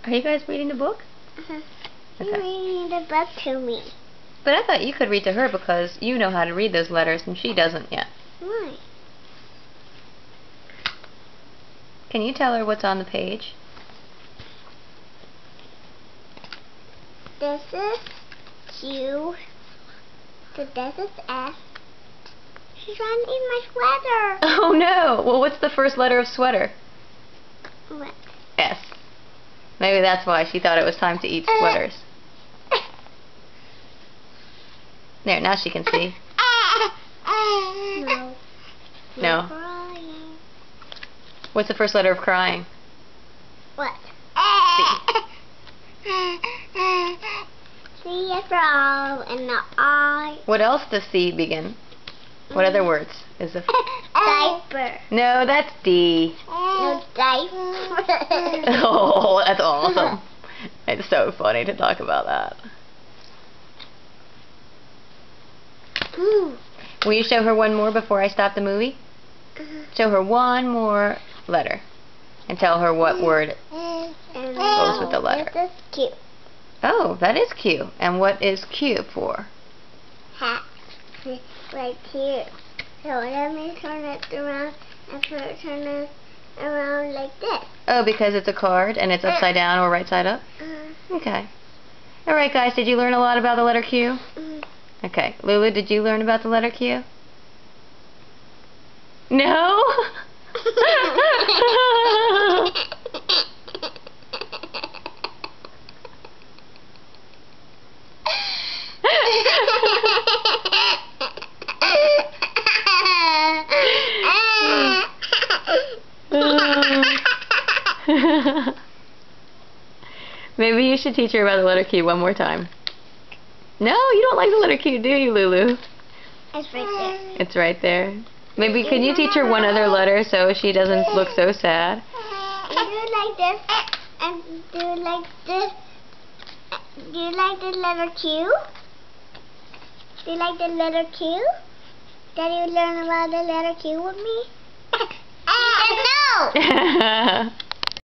Are you guys reading the book? Uh-huh. Okay. You're reading the book to me. But I thought you could read to her because you know how to read those letters and she doesn't yet. Why? Can you tell her what's on the page? This is Q. This is S. She's trying to eat my sweater. Oh no! Well, what's the first letter of sweater? What? S. Maybe that's why she thought it was time to eat sweaters. There, now she can see. No. No. Crying. What's the first letter of crying? What? C. C is for all, and the I. What else does C begin? What other words is the... Diaper. No, that's D. No diaper. Oh, that's awesome. It's so funny to talk about that. Ooh. Will you show her one more before I stop the movie? Show her one more letter. And tell her what word goes with the letter. This is Q. Oh, that is Q. And what is Q for? Hat. Right here. So let me turn it around and turn it around like this. Oh, because it's a card and it's upside down or right side up? Okay. Alright guys, did you learn a lot about the letter Q? Okay. Lulu, did you learn about the letter Q? No? Maybe you should teach her about the letter Q one more time. No, you don't like the letter Q, do you, Lulu? It's right there. It's right there. Maybe can you teach her one other letter so she doesn't look so sad? Do you like this? And do you like this? Do you like the letter Q? Do you like the letter Q? Did you learn about the letter Q with me? No!